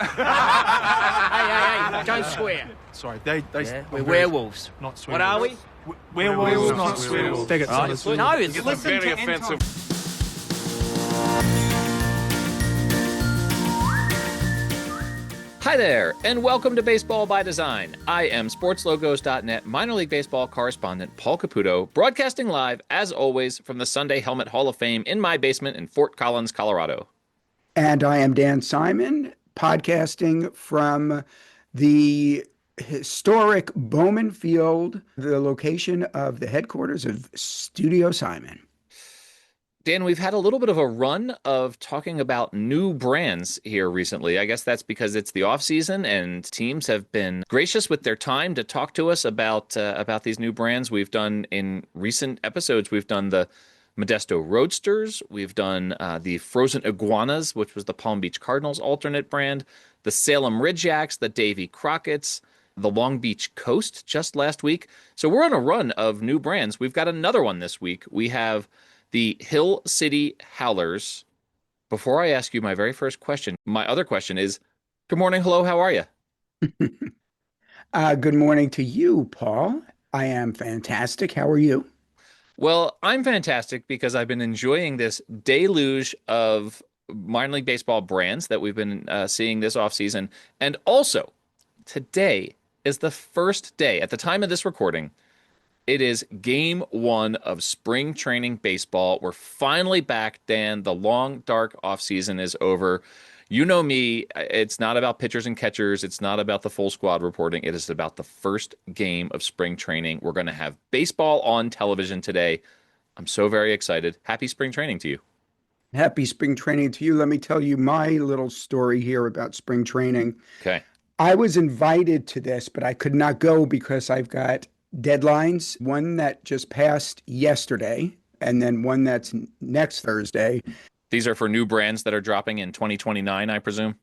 Hey, don't swear. Sorry, We're werewolves. Not swear. What are we? Werewolves, not swear. Take it, Right? son. No, it's Listen very offensive. Hi there, and welcome to Baseball by Design. I am SportsLogos.net minor league baseball correspondent Paul Caputo, broadcasting live, as always, from the Sunday Helmet Hall of Fame in my basement in Fort Collins, Colorado. And I am Dan Simon, podcasting from the historic Bowman Field, the location of the headquarters of Studio Simon. Dan, we've had a little bit of a run of talking about new brands here recently. I guess that's because it's the off season and teams have been gracious with their time to talk to us about these new brands. We've done in recent episodes, we've done the Modesto Roadsters, we've done the Frozen Iguanas, which was the Palm Beach Cardinals alternate brand, the Salem Ridgejacks, the Davy Crockett's, the Long Beach Coast just last week. So we're on a run of new brands. We've got another one this week. We have the Hill City Howlers. Before I ask you my very first question, my other question is, good morning, hello, how are you? Good morning to you, Paul. I am fantastic. How are you? Well, I'm fantastic because I've been enjoying this deluge of minor league baseball brands that we've been seeing this offseason. And also, today is the first day, at the time of this recording, it is game one of spring training baseball. We're finally back, Dan. The long, dark offseason is over. You know me, it's not about pitchers and catchers. It's not about the full squad reporting. It is about the first game of spring training. We're going to have baseball on television today. I'm so very excited. Happy spring training to you. Happy spring training to you. Let me tell you my little story here about spring training. Okay. I was invited to this, but I could not go because I've got deadlines, one that just passed yesterday, and then one that's next Thursday. These are for new brands that are dropping in 2029, I presume?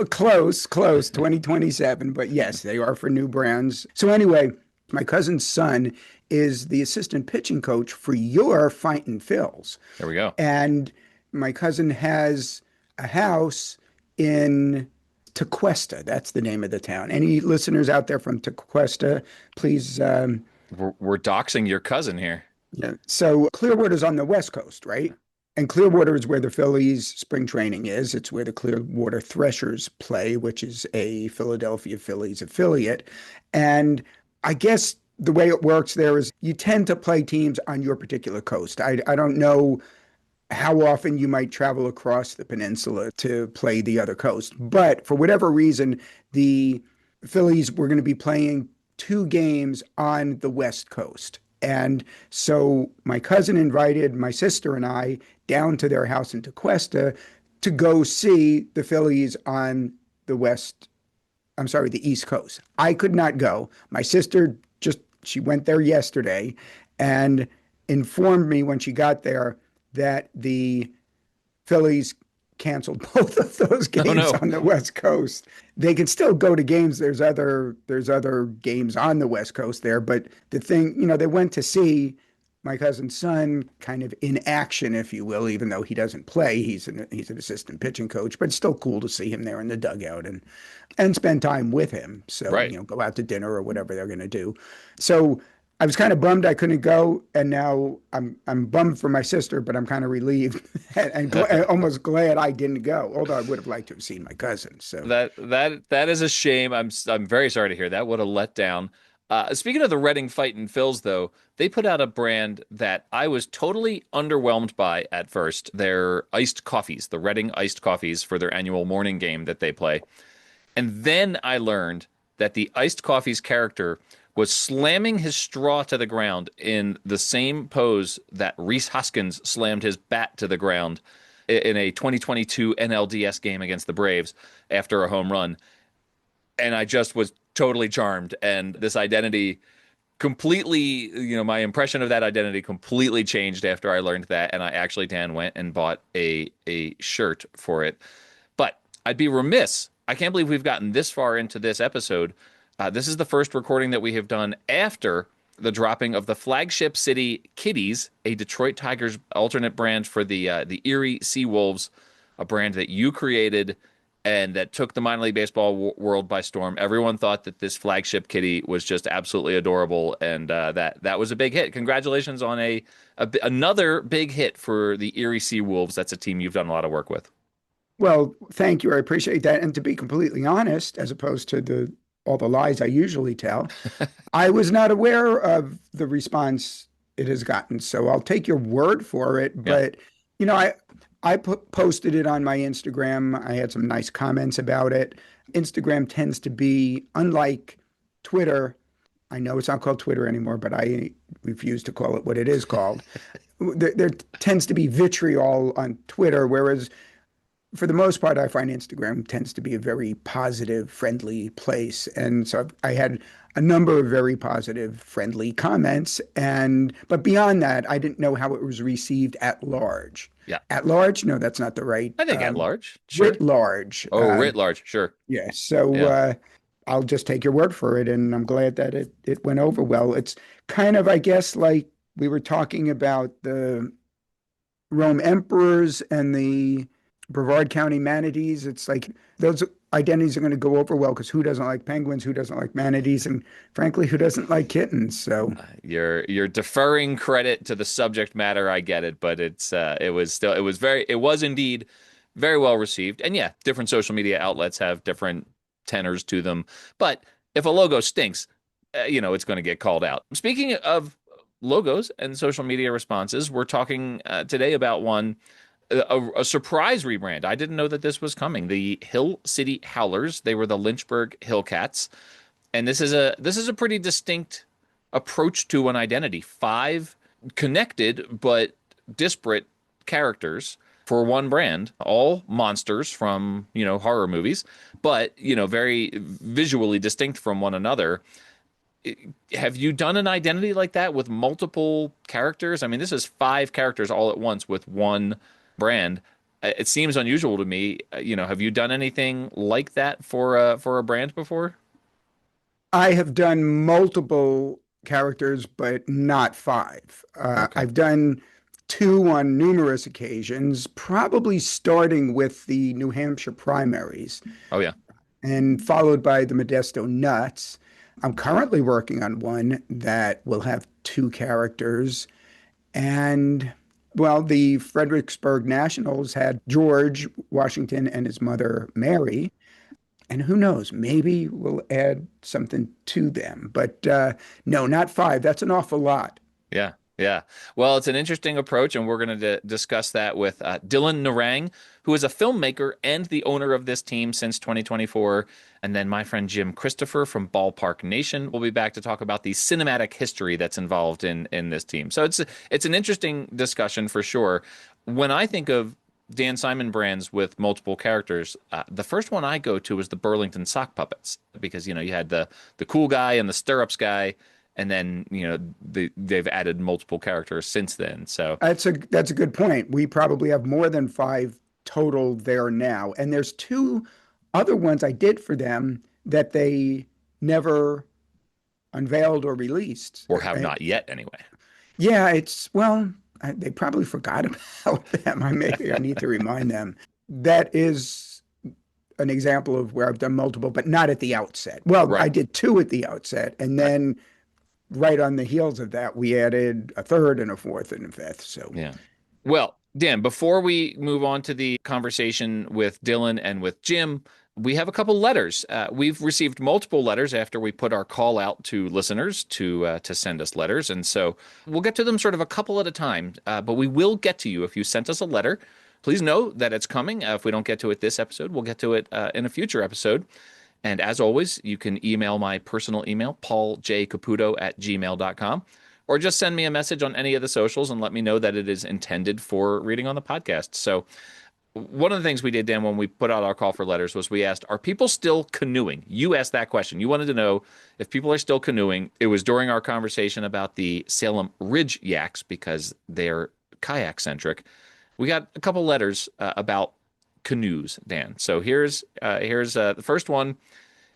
Close, 2027, but yes, they are for new brands. So anyway, my cousin's son is the assistant pitching coach for your Fightin' Phils. There we go. And my cousin has a house in Tequesta. That's the name of the town. Any listeners out there from Tequesta, please. We're doxing your cousin here. Yeah. So Clearwater's on the West Coast, right? And Clearwater is where the Phillies spring training is. It's where the Clearwater Threshers play, which is a Philadelphia Phillies affiliate. And I guess the way it works there is you tend to play teams on your particular coast. I don't know how often you might travel across the peninsula to play the other coast. But for whatever reason, the Phillies were going to be playing 2 games on the West Coast. And so my cousin invited my sister and I down to their house in Tequesta to go see the Phillies on the East Coast. I could not go. My sister she went there yesterday and informed me when she got there that the Phillies canceled both of those games on the West Coast. They can still go to games. There's other games on the West Coast there, but the thing, they went to see my cousin's son kind of in action, if you will, even though he doesn't play. He's an assistant pitching coach, but it's still cool to see him there in the dugout and spend time with him. So, right. Go out to dinner or whatever they're going to do. So I was kind of bummed I couldn't go, and now I'm bummed for my sister, but I'm kind of relieved and almost glad I didn't go. Although I would have liked to have seen my cousin. So that is a shame. I'm very sorry to hear that. What a letdown. Speaking of the Reading Fightin' Phils, though, they put out a brand that I was totally underwhelmed by at first. Their iced coffees, the Reading iced coffees for their annual morning game that they play, and then I learned that the iced coffee's character was slamming his straw to the ground in the same pose that Rhys Hoskins slammed his bat to the ground in a 2022 NLDS game against the Braves after a home run. And I just was totally charmed. And this identity completely, my impression of that identity completely changed after I learned that. And I actually, Dan, went and bought a shirt for it. But I'd be remiss. I can't believe we've gotten this far into this episode. This is the first recording that we have done after the dropping of the Flagship City Kitties, a Detroit Tigers alternate brand for the Erie Seawolves a brand that you created and that took the minor league baseball world by storm. Everyone thought that this flagship kitty was just absolutely adorable, and that was a big hit. Congratulations on another big hit for the Erie Sea Wolves. That's a team you've done a lot of work with. Well, thank you. I appreciate that. And to be completely honest, as opposed to all the lies I usually tell, I was not aware of the response it has gotten. So I'll take your word for it. Yeah. But I posted it on my Instagram. I had some nice comments about it. Instagram tends to be, unlike Twitter. I know it's not called Twitter anymore, but I refuse to call it what it is called. There tends to be vitriol on Twitter, whereas for the most part, I find Instagram tends to be a very positive, friendly place. And so I had a number of very positive, friendly comments. But beyond that, I didn't know how it was received at large. Yeah. At large? No, that's not the right. I think at large. Sure. Writ large. Oh, writ large. Sure. Yeah. So Yeah. I'll just take your word for it. And I'm glad that it went over well. It's kind of, I guess, like we were talking about the Rome Emperors and the Brevard County manatees. It's like those identities are going to go over well because who doesn't like penguins? Who doesn't like manatees? And frankly, who doesn't like kittens? So You're deferring credit to the subject matter. I get it, but it was indeed very well received. And yeah, different social media outlets have different tenors to them. But if a logo stinks, it's going to get called out. Speaking of logos and social media responses, we're talking today about a surprise rebrand. I didn't know that this was coming. The Hill City Howlers. They were the Lynchburg Hillcats, and this is a pretty distinct approach to an identity. 5 connected but disparate characters for one brand, all monsters from horror movies, but very visually distinct from one another. Have you done an identity like that with multiple characters? I mean, this is 5 characters all at once with one brand. It seems unusual to me. Have you done anything like that for a brand before? I have done multiple characters, but not 5. Okay. I've done 2 on numerous occasions, probably starting with the New Hampshire primaries. Oh yeah. And followed by the Modesto Nuts. I'm currently working on one that will have 2 characters. And well, the Fredericksburg Nationals had George Washington and his mother, Mary. And who knows, maybe we'll add something to them. But no, not 5. That's an awful lot. Yeah. Yeah. Well, it's an interesting approach, and we're going to discuss that with Dylan Narang, who is a filmmaker and the owner of this team since 2024. And then my friend Jim Christopher from Ballpark Nation will be back to talk about the cinematic history that's involved in this team. So it's an interesting discussion for sure. When I think of Dan Simon brands with multiple characters, the first one I go to is the Burlington Sock Puppets, because you had the cool guy and the stirrups guy. And then, they've added multiple characters since then. So that's a good point. We probably have more than 5 total there now. And there's 2 other ones I did for them that they never unveiled or released. Or have not yet, anyway. Yeah, they probably forgot about them. I need to remind them. That is an example of where I've done multiple, but not at the outset. Well, Right. I did 2 at the outset, and then right on the heels of that, we added a 3rd and a 4th and a 5th. So Yeah. Well, Dan, before we move on to the conversation with Dylan and with Jim, we have a couple letters. We've received multiple letters after we put our call out to listeners to send us letters. And so we'll get to them sort of a couple at a time, but we will get to you if you sent us a letter. Please know that it's coming. If we don't get to it this episode, we'll get to it in a future episode. And as always, you can email my personal email, pauljcaputo@gmail.com, or just send me a message on any of the socials and let me know that it is intended for reading on the podcast. So one of the things we did, Dan, when we put out our call for letters was we asked, are people still canoeing? You asked that question. You wanted to know if people are still canoeing. It was during our conversation about the Salem Ridge Yaks because they're kayak-centric. We got a couple letters about canoes, Dan. So here's the first one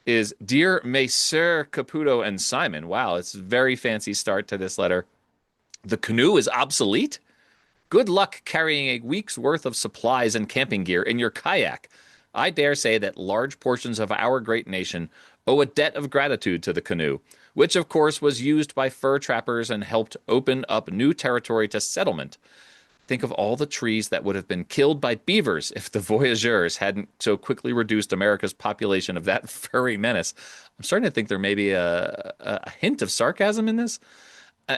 is Dear Messrs. Caputo and Simon. Wow, it's a very fancy start to this letter. The canoe is obsolete. Good luck carrying a week's worth of supplies and camping gear in your kayak. I dare say that large portions of our great nation owe a debt of gratitude to the canoe, which of course was used by fur trappers and helped open up new territory to settlement. Think of all the trees that would have been killed by beavers if the voyageurs hadn't so quickly reduced America's population of that furry menace. I'm starting to think there may be a hint of sarcasm in this.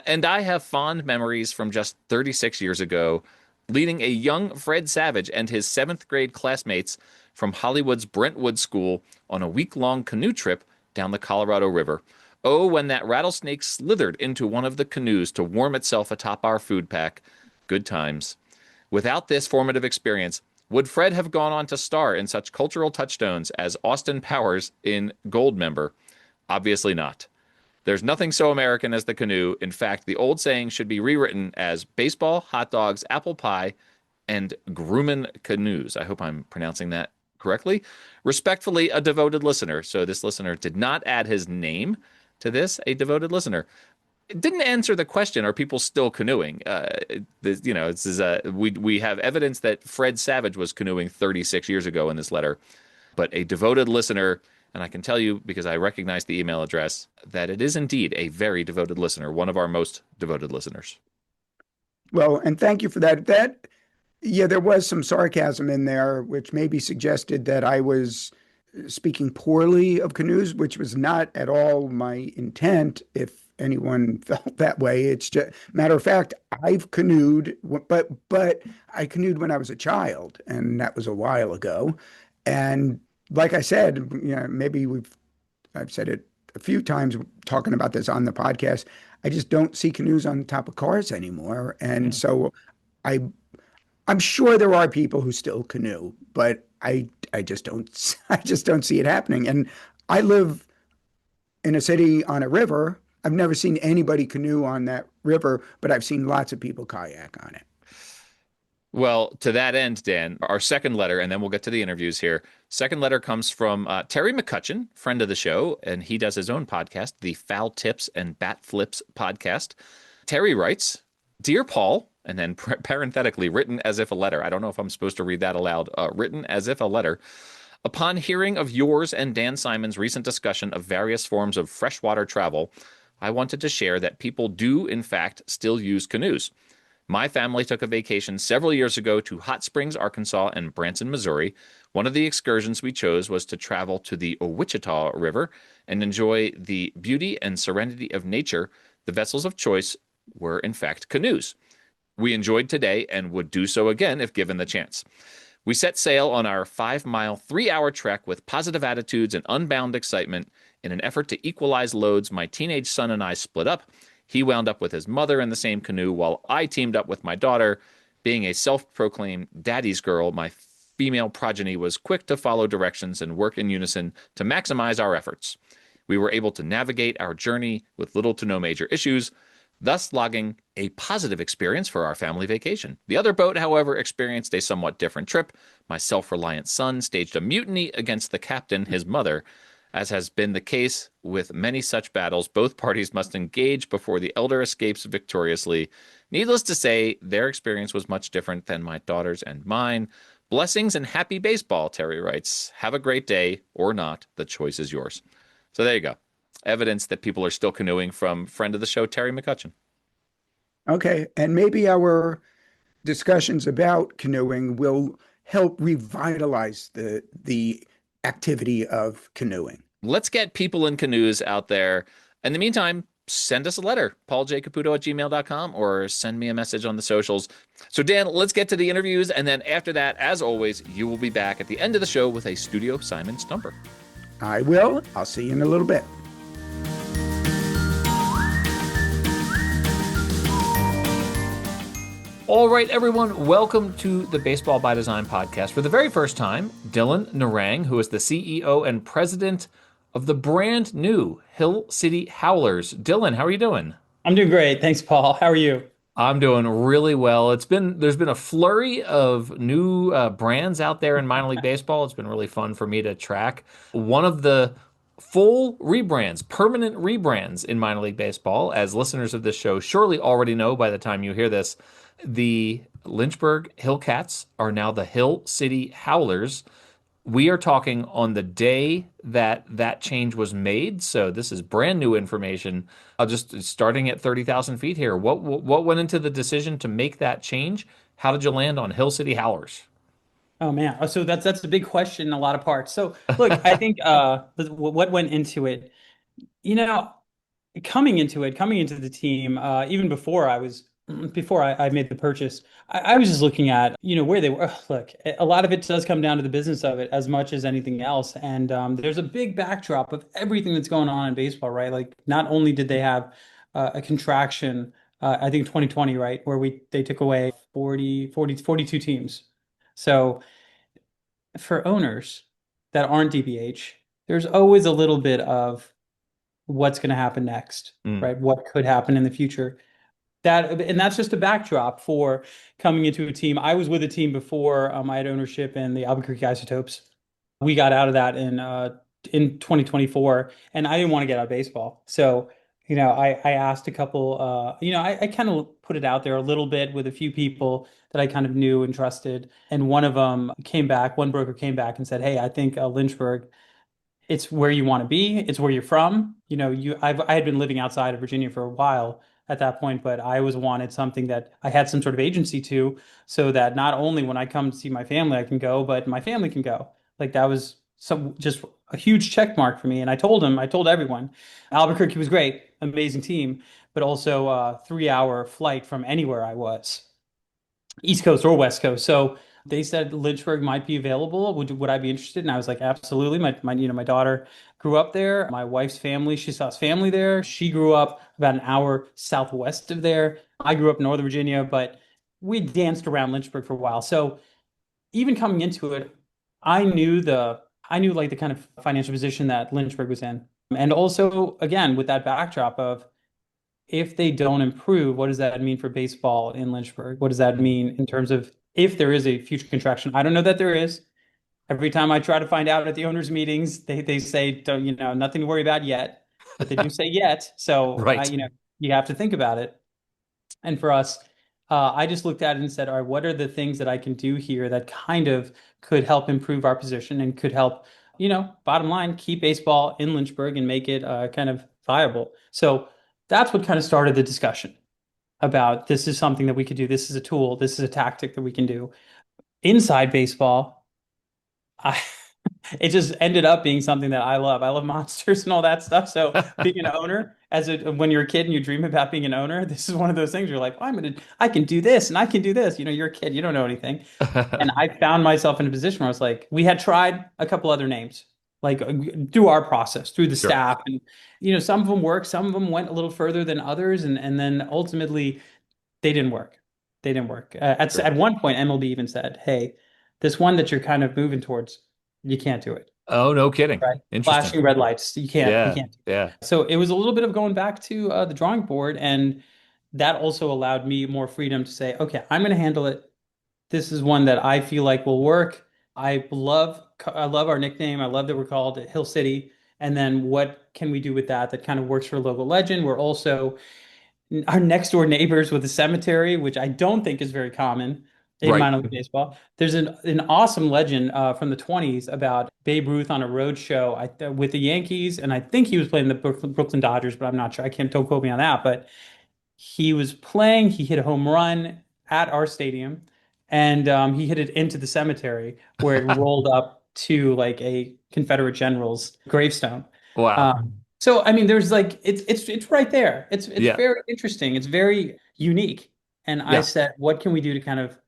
And I have fond memories from just 36 years ago, leading a young Fred Savage and his seventh grade classmates from Hollywood's Brentwood School on a week-long canoe trip down the Colorado River. Oh, when that rattlesnake slithered into one of the canoes to warm itself atop our food pack. Good times. Without this formative experience, would Fred have gone on to star in such cultural touchstones as Austin Powers in Goldmember? Obviously not. There's nothing so American as the canoe. In fact, the old saying should be rewritten as baseball, hot dogs, apple pie, and Grumman canoes. I hope I'm pronouncing that correctly. Respectfully, a devoted listener. So this listener did not add his name to this, a devoted listener. It didn't answer the question, are people still canoeing? We have evidence that Fred Savage was canoeing 36 years ago in this letter, but a devoted listener, and I can tell you because I recognize the email address, that it is indeed a very devoted listener, one of our most devoted listeners. Well, and thank you for that. There was some sarcasm in there, which maybe suggested that I was speaking poorly of canoes, which was not at all my intent. If anyone felt that way, it's just matter of fact, I've canoed, but I canoed when I was a child, and that was a while ago. And like I said, I've said it a few times talking about this on the podcast. I just don't see canoes on top of cars anymore, and so I'm sure there are people who still canoe, but I just don't see it happening. And I live in a city on a river. I've never seen anybody canoe on that river, but I've seen lots of people kayak on it. Well, to that end, Dan, our second letter, and then we'll get to the interviews here. Second letter comes from Terry McCutcheon, friend of the show, and he does his own podcast, the Foul Tips and Bat Flips podcast. Terry writes, Dear Paul, and then parenthetically, written as if a letter. I don't know if I'm supposed to read that aloud. Written as if a letter. Upon hearing of yours and Dan Simon's recent discussion of various forms of freshwater travel, I wanted to share that people do, in fact, still use canoes. My family took a vacation several years ago to Hot Springs, Arkansas, and Branson, Missouri. One of the excursions we chose was to travel to the Ouachita River and enjoy the beauty and serenity of nature. The vessels of choice were, in fact, canoes. We enjoyed today and would do so again if given the chance. We set sail on our 5-mile, 3-hour trek with positive attitudes and unbound excitement. In an effort to equalize loads, my teenage son and I split up. He wound up with his mother in the same canoe while I teamed up with my daughter. Being a self-proclaimed daddy's girl, my female progeny was quick to follow directions and work in unison to maximize our efforts. We were able to navigate our journey with little to no major issues, thus logging a positive experience for our family vacation. The other boat, however, experienced a somewhat different trip. My self-reliant son staged a mutiny against the captain, his mother. As has been the case with many such battles, both parties must engage before the elder escapes victoriously. Needless to say, their experience was much different than my daughter's and mine. Blessings and happy baseball, Terry writes. Have a great day, or not. The choice is yours. So there you go. Evidence that people are still canoeing from friend of the show, Terry McCutcheon. Okay, and maybe our discussions about canoeing will help revitalize the activity of canoeing. Let's get people in canoes out there. In the meantime, send us a letter, pauljacaputo@gmail.com, or send me a message on the socials. So Dan, let's get to the interviews. And then after that, as always, you will be back at the end of the show with a Studio Simon Stumper. I will. I'll see you in a little bit. All right, everyone, welcome to the Baseball by Design podcast. For the very first time, Dylan Narang, who is the CEO and president of the brand new Hill City Howlers. Dylan, how are you doing? I'm doing great. Thanks, Paul. How are you? I'm doing really well. There's been a flurry of new brands out there in minor league baseball. It's been really fun for me to track. One of the full rebrands, permanent rebrands in minor league baseball, as listeners of this show surely already know by the time you hear this, the Lynchburg Hillcats are now the Hill City Howlers. We are talking on the day that that change was made, so this is brand new information. I'll just starting at 30,000 feet here. What went into the decision to make that change? How did you land on Hill City Howlers? Oh man, so that's a big question in a lot of parts. So look, I think what went into it, you know, coming into the team, even before I made the purchase, I was just looking at, where they were. Look, a lot of it does come down to the business of it as much as anything else. And there's a big backdrop of everything that's going on in baseball, right? Like not only did they have a contraction, I think 2020, right, where they took away 42 teams. So for owners that aren't DBH, there's always a little bit of what's going to happen next, Mm, right? What could happen in the future. And that's just a backdrop for coming into a team. I was with a team before I had ownership in the Albuquerque Isotopes. We got out of that in 2024, and I didn't want to get out of baseball. So, I asked a couple. I kind of put it out there a little bit with a few people that I kind of knew and trusted, and one of them came back. One broker came back and said, "Hey, I think Lynchburg, it's where you want to be. It's where you're from. I had been living outside of Virginia for a while at that point, but I always wanted something that I had some sort of agency to, so that not only when I come to see my family I can go, but my family can go. Like that was some just a huge check mark for me. And I told everyone, Albuquerque was great, amazing team, but also a 3 hour flight from anywhere I was. East Coast or West Coast. So they said Lynchburg might be available. Would I be interested? And I was like, absolutely. My daughter grew up there. My wife's family, she saw his family there. She grew up about an hour southwest of there. I grew up in Northern Virginia, but we danced around Lynchburg for a while. So even coming into it, I knew like the kind of financial position that Lynchburg was in. And also, again, with that backdrop of if they don't improve, what does that mean for baseball in Lynchburg? What does that mean in terms of if there is a future contraction? I don't know that there is. Every time I try to find out at the owners' meetings, they say, don't, nothing to worry about yet, but they do say yet. So right. you have to think about it. And for us, I just looked at it and said, all right, what are the things that I can do here that kind of could help improve our position and could help, bottom line, keep baseball in Lynchburg and make it kind of viable. So that's what kind of started the discussion about this is something that we could do. This is a tool. This is a tactic that we can do. Inside baseball, I it just ended up being something that I love. I love monsters and all that stuff. So being an owner, when you're a kid and you dream about being an owner, this is one of those things you're like, I can do this and I can do this. You're a kid, you don't know anything. And I found myself in a position where I was like, we had tried a couple other names, like through our process, through the Sure. staff, and some of them worked, some of them went a little further than others, and then ultimately they didn't work. They didn't work. Sure. At one point, MLB even said, "Hey, this one that you're kind of moving towards, you can't do it." Oh, no kidding. Right? Interesting. Flashing red lights. You Yeah. can't. Yeah. So it was a little bit of going back to the drawing board, and that also allowed me more freedom to say, okay, I'm going to handle it. This is one that I feel like will work. I love our nickname. I love that we're called Hill City. And then what can we do with that that kind of works for a local legend? We're also our next door neighbors with a cemetery, which I don't think is very common in Right. minor league baseball. There's an awesome legend from the 20s about Babe Ruth on a road show with the Yankees, and I think he was playing the Brooklyn Dodgers, but I'm not sure. I can't don't quote me on that. But he was playing. He hit a home run at our stadium, and he hit it into the cemetery where it rolled up to like a Confederate general's gravestone. Wow. So I mean, there's like it's right there. It's Yeah. very interesting. It's very unique. And I Yeah. said, what can we do to kind of,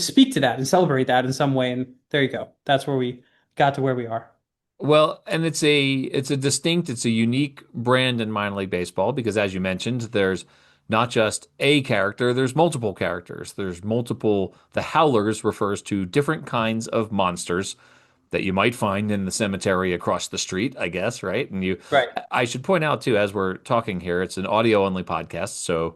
speak to that and celebrate that in some way? And there you go. That's where we got to where we are. Well, and it's a unique brand in minor league baseball because as you mentioned, there's not just a character, there's multiple characters. The Howlers refers to different kinds of monsters that you might find in the cemetery across the street, I guess, right? Right. I should point out too, as we're talking here, it's an audio only podcast, so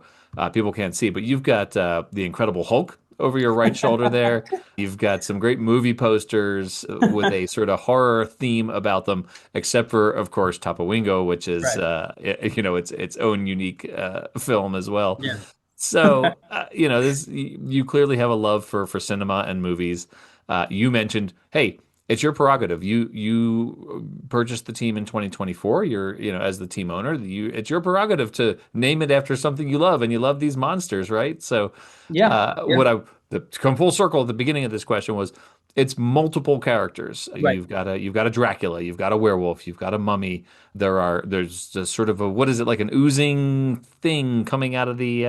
people can't see, but you've got the Incredible Hulk over your right shoulder there. You've got some great movie posters with a sort of horror theme about them, except for, of course, Tapawingo, which is Right. its own unique film as well. Yeah. So, this you clearly have a love for cinema and movies. You mentioned, hey, it's your prerogative. You purchased the team in 2024. You're, as the team owner, it's your prerogative to name it after something you love, and you love these monsters, right? So, Yeah, yeah, to come full circle at the beginning of this question was, it's multiple characters. right. You've got a Dracula, you've got a werewolf, you've got a mummy. There's just sort of what is it, like an oozing thing coming out of the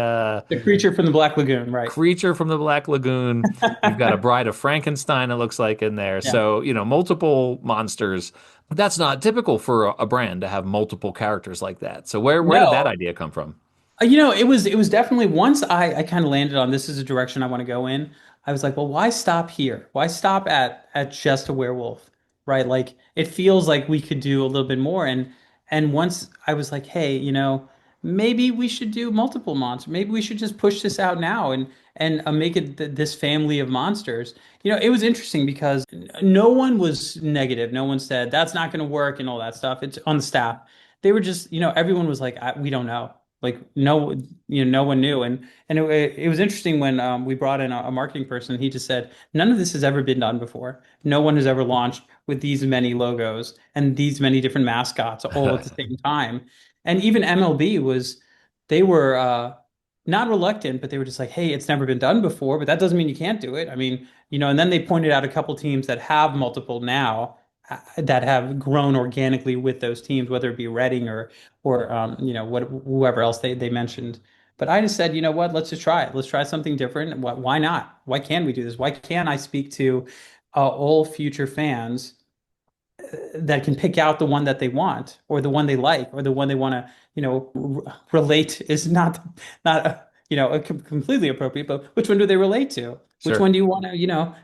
The creature from the Black Lagoon, right? creature from the Black Lagoon. You've got a Bride of Frankenstein, it looks like, in there. Yeah. So, multiple monsters. That's not typical for a brand to have multiple characters like that. So where did that No. idea come from? It was definitely once I kind of landed on this is a direction I want to go in. I was like, well, why stop here? Why stop at just a werewolf, right? Like it feels like we could do a little bit more. And once I was like, hey, maybe we should do multiple monsters. Maybe we should just push this out now and make it this family of monsters. It was interesting because no one was negative. No one said that's not going to work and all that stuff. It's on the staff. They were just, everyone was like, we don't know. Like no, no one knew, and it was interesting when we brought in a marketing person. He just said none of this has ever been done before. No one has ever launched with these many logos and these many different mascots all at the same time. And even MLB they were not reluctant, but they were just like, hey, it's never been done before, but that doesn't mean you can't do it. I mean, and then they pointed out a couple teams that have multiple now that have grown organically with those teams, whether it be Reading or whoever else they mentioned. But I just said, you know what? Let's just try it. Let's try something different. Why not? Why can't we do this? Why can't I speak to all future fans that can pick out the one that they want or the one they like or the one they want to, relate is not completely appropriate, but which one do they relate to? Which Sure. one do you want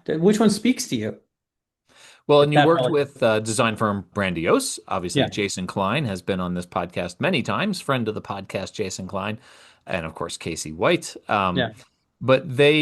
to, which one speaks to you? Well, If and you that worked felt like, with design firm Brandiose. Obviously, yeah, Jason Klein has been on this podcast many times, friend of the podcast, Jason Klein, and of course, Casey White. yeah. But back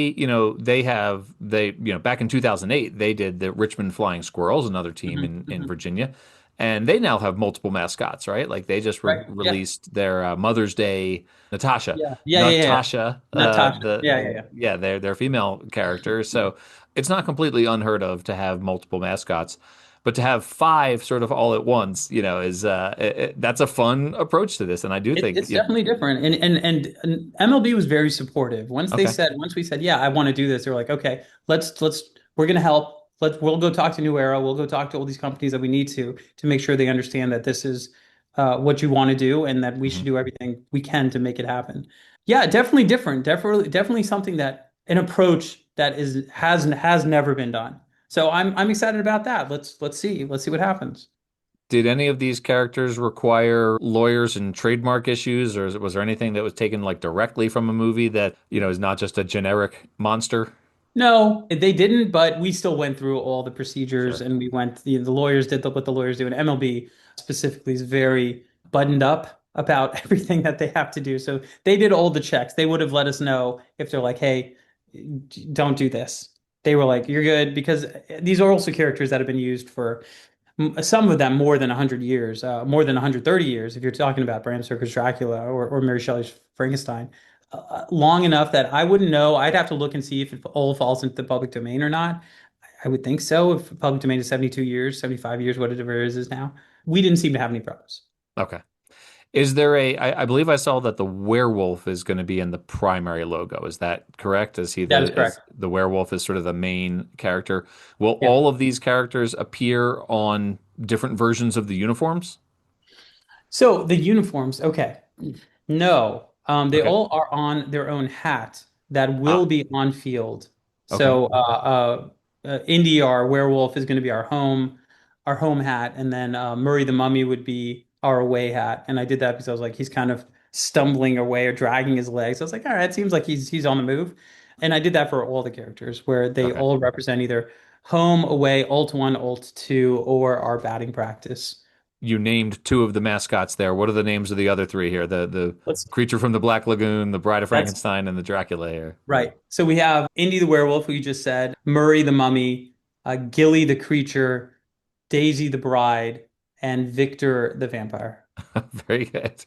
in 2008, they did the Richmond Flying Squirrels, another team Mhm, in mhm. Virginia, and they now have multiple mascots, right? Like they just Right. Yeah. released their Mother's Day Natasha, Yeah. Yeah. Yeah. Yeah. Natasha, Natasha. Yeah. Yeah. Yeah. their female character. So it's not completely unheard of to have multiple mascots. But to have five sort of all at once, is that's a fun approach to this, and I do think, It's definitely different. And MLB was very supportive. okay. Once we said, yeah, I want to do this, they were like, okay, we're gonna help. We'll go talk to New Era. We'll go talk to all these companies that we need to make sure they understand that this is what you want to do and that we should Mhm. do everything we can to make it happen. Yeah, definitely different. Definitely something that an approach that has never been done. So I'm excited about that. Let's see what happens. Did any of these characters require lawyers and trademark issues, or was there anything that was taken like directly from a movie that, is not just a generic monster? No, they didn't, but we still went through all the procedures Sure. and we went, the lawyers did what the lawyers do. And MLB specifically is very buttoned up about everything that they have to do. So they did all the checks. They would have let us know if they're like, hey, don't do this. They were like, you're good because these are also characters that have been used for some of them more than 100 years, more than 130 years, if you're talking about Bram Stoker's Dracula or Mary Shelley's Frankenstein, long enough that I wouldn't know. I'd have to look and see if it all falls into the public domain or not. I would think so. If public domain is 72 years, 75 years, whatever it is now, we didn't seem to have any problems. Okay. Is there I believe I saw that the werewolf is going to be in the primary logo. Is that correct? That is Is correct. the werewolf is sort of the main character? Will Yeah. all of these characters appear on different versions of the uniforms? So the uniforms, okay. No, they Okay. all are on their own hat that will Ah, be on field. okay. So Indy, our werewolf, is going to be our home hat, and then Murray the Mummy would be our away hat. And I did that because I was like, he's kind of stumbling away or dragging his legs. I was like, all right, it seems like he's on the move. And I did that for all the characters, where they Okay. all represent either home, away, ult one, ult two, or our batting practice. You named two of the mascots there. What are the names of the other three here? The Let's creature from the Black Lagoon, the Bride of That's Frankenstein, and the Dracula here. right. So we have Indy the werewolf, who you just said, Murray the mummy, Gilly the creature, Daisy the bride, and Victor the vampire. Very good.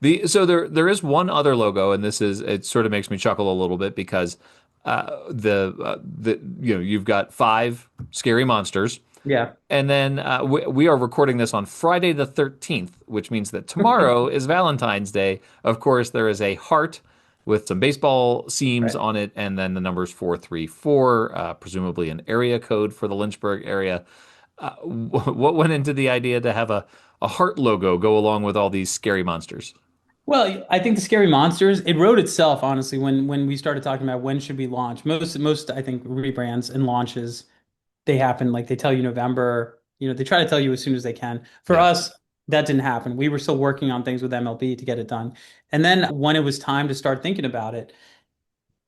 There is one other logo, and this is it sort of makes me chuckle a little bit because the you've got five scary monsters, Yeah. and then we are recording this on Friday the 13th, which means that tomorrow is Valentine's Day. Of course, there is a heart with some baseball seams Right. on it, and then the numbers 434, presumably an area code for the Lynchburg area. What went into the idea to have a heart logo go along with all these scary monsters? Well, I think the Scary Monsters, it wrote itself, honestly, when we started talking about when should we launch. Most I think rebrands and launches, they happen like they tell you November, they try to tell you as soon as they can. For Yeah. us, that didn't happen. We were still working on things with MLB to get it done. And then when it was time to start thinking about it,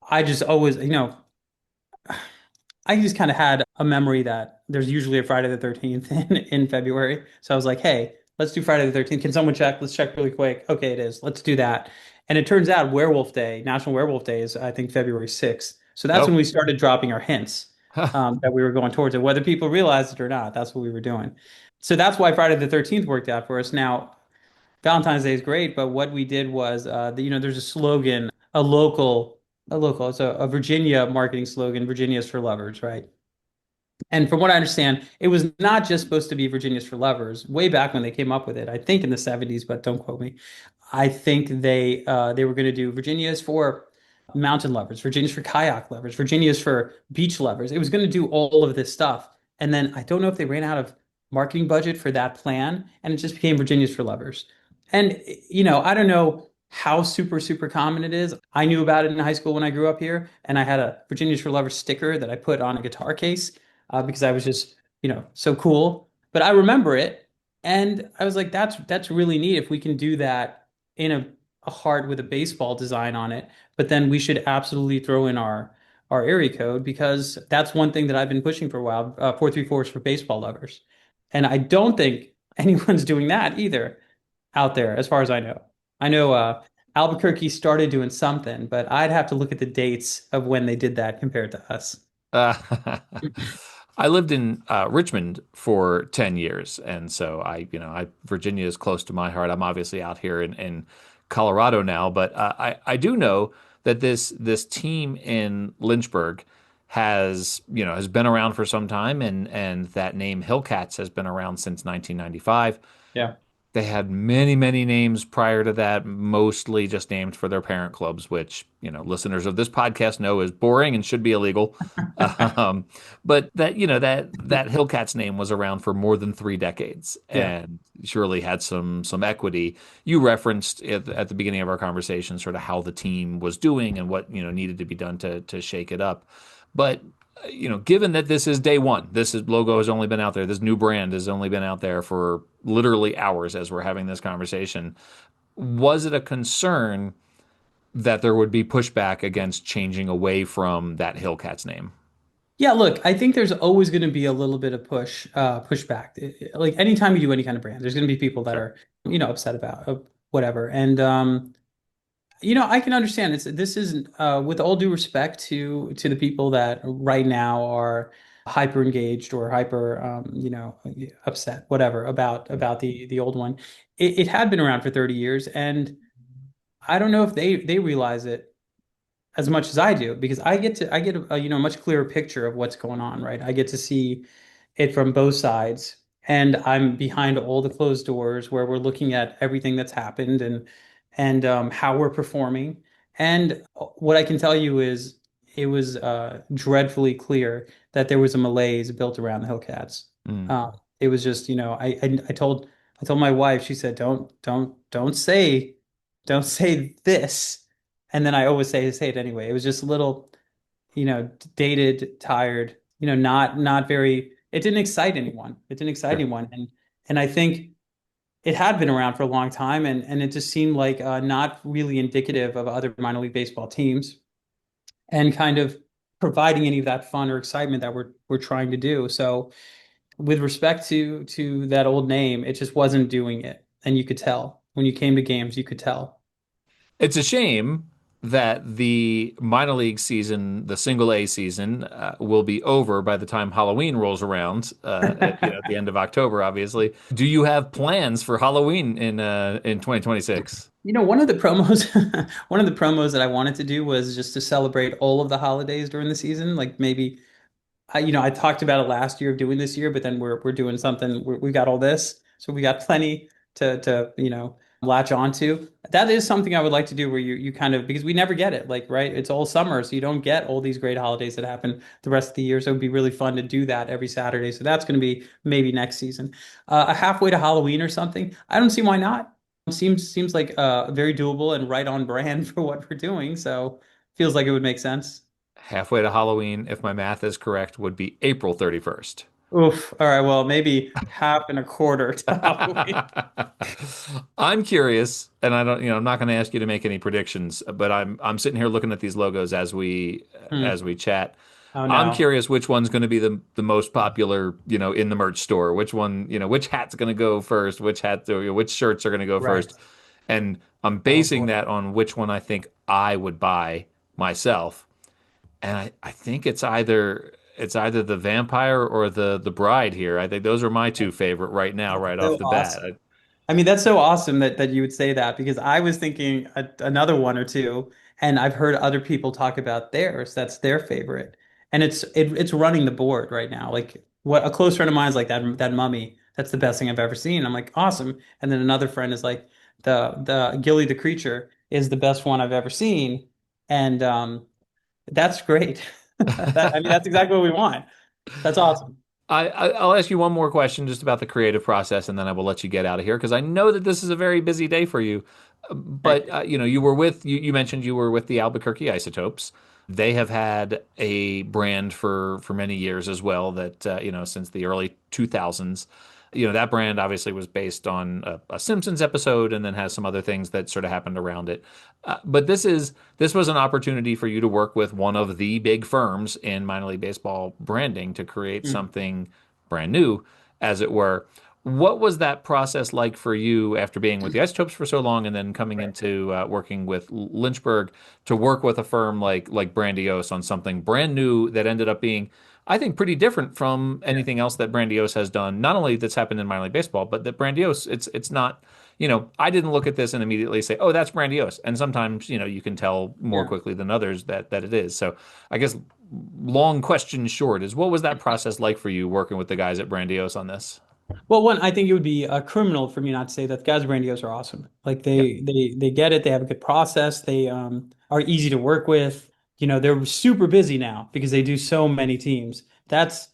I just always, I just kind of had a memory that there's usually a Friday the 13th in February. So I was like, hey, let's do Friday the 13th. Can someone check? Let's check really quick. Okay, it is. Let's do that. And it turns out Werewolf Day, National Werewolf Day is, I think, February 6th. So that's when Oh. we started dropping our hints that we were going towards it. Whether people realized it or not, that's what we were doing. So that's why Friday the 13th worked out for us. Now, Valentine's Day is great, but what we did was, there's a slogan, it's a Virginia marketing slogan, Virginia's for lovers, right? And from what I understand, it was not just supposed to be Virginia's for lovers. Way back when they came up with it, I think in the 70s, but don't quote me. I think they were going to do Virginia's for mountain lovers, Virginia's for kayak lovers, Virginia's for beach lovers. It was going to do all of this stuff. And then I don't know if they ran out of marketing budget for that plan, and it just became Virginia's for lovers. And I don't know how super common it is. I knew about it in high school when I grew up here, and I had a Virginia's for lovers sticker that I put on a guitar case because I was just, so cool. But I remember it, and I was like, that's really neat if we can do that in a heart with a baseball design on it. But then we should absolutely throw in our area code because that's one thing that I've been pushing for a while. 434 is for baseball lovers, and I don't think anyone's doing that either out there, as far as I know. I know Albuquerque started doing something, but I'd have to look at the dates of when they did that compared to us. Uh, I lived in Richmond for 10 years, and so Virginia is close to my heart. I'm obviously out here in Colorado now, but I do know that this team in Lynchburg has been around for some time, and that name Hillcats has been around since 1995. Yeah. They had many, many names prior to that, mostly just named for their parent clubs, which, listeners of this podcast know is boring and should be illegal. Um, but that Hillcats name was around for more than 3 decades Yeah. and surely had some equity. You referenced at the beginning of our conversation sort of how the team was doing and what, needed to be done to shake it up. But given that this is day one, logo has only been out there. This new brand has only been out there for literally hours as we're having this conversation. Was it a concern that there would be pushback against changing away from that Hillcats name? Yeah, look, I think there's always going to be a little bit of pushback. Like anytime you do any kind of brand, there's going to be people that Sure. are, upset about whatever. And I can understand this is with all due respect to the people that right now are hyper engaged or hyper upset, whatever, about the old one. It had been around for 30 years, and I don't know if they realize it as much as I do because I get a much clearer picture of what's going on, right? I get to see it from both sides, and I'm behind all the closed doors where we're looking at everything that's happened and how we're performing. And what I can tell you is it was dreadfully clear that there was a malaise built around the Hillcats. Mm. It was just, I told my wife, she said, don't say this. And then I always say it anyway. It was just a little, dated, tired, not very, it didn't excite anyone. It didn't excite Sure. anyone. And I think it had been around for a long time and it just seemed like not really indicative of other minor league baseball teams and kind of providing any of that fun or excitement that we're trying to do. So with respect to that old name, it just wasn't doing it. And you could tell when you came to games, you could tell. It's a shame that the minor league season, the single A season, will be over by the time Halloween rolls around, at the end of October, obviously. Do you have plans for Halloween in 2026? One of the promos, one of the promos that I wanted to do was just to celebrate all of the holidays during the season. Like maybe I talked about it last year of doing this year, but then we're doing something. We got all this, so we got plenty to latch onto. That is something I would like to do, where you kind of, because we never get it, like, right? It's all summer, so you don't get all these great holidays that happen the rest of the year. So it'd be really fun to do that every Saturday. So that's going to be maybe next season, a halfway to Halloween or something. I don't see why not. Seems like very doable and right on brand for what we're doing. So feels like it would make sense. Halfway to Halloween, if my math is correct, would be April 31st. Oof. All right. Well, maybe half and a quarter to Halloween. I'm curious, and I don't, I'm not going to ask you to make any predictions, but I'm sitting here looking at these logos Hmm. as we chat. Oh I'm no. curious which one's going to be the most popular, in the merch store. Which one, which hat's going to go first, which shirts are going to go Right. first. And I'm Oh basing boy. that on which one I think I would buy myself. And I think it's either the vampire or the bride here. I think those are my two favorite right now, That's right off so the bat. awesome. I mean, that's so awesome that you would say that, because I was thinking another one or two, and I've heard other people talk about theirs. That's their favorite, and it's running the board right now. Like, what a close friend of mine is like, that mummy. That's the best thing I've ever seen. I'm like, awesome. And then another friend is like, the Gilly the Creature is the best one I've ever seen, and that's great. I mean, that's exactly what we want. That's awesome. I'll ask you one more question just about the creative process, and then I will let you get out of here because I know that this is a very busy day for you. But Right. you mentioned you were with the Albuquerque Isotopes. They have had a brand for many years as well. That since the early 2000s. That brand obviously was based on a Simpsons episode, and then has some other things that sort of happened around it. But this was an opportunity for you to work with one of the big firms in minor league baseball branding to create Mm. something brand new, as it were. What was that process like for you after being with the Isotopes for so long, and then coming Right. into working with Lynchburg to work with a firm like Brandiose on something brand new that ended up being, I think, pretty different from Yeah. anything else that Brandiose has done. Not only that's happened in minor league baseball, but that Brandiose, it's not. I didn't look at this and immediately say, "Oh, that's Brandiose." And sometimes, you can tell more Yeah. quickly than others that it is. So, I guess long question short is, what was that process like for you working with the guys at Brandiose on this? Well, one, I think it would be a criminal for me not to say that the guys at Grandiose are awesome. Like, Yeah, they get it. They have a good process. They are easy to work with. They're super busy now because they do so many teams. That's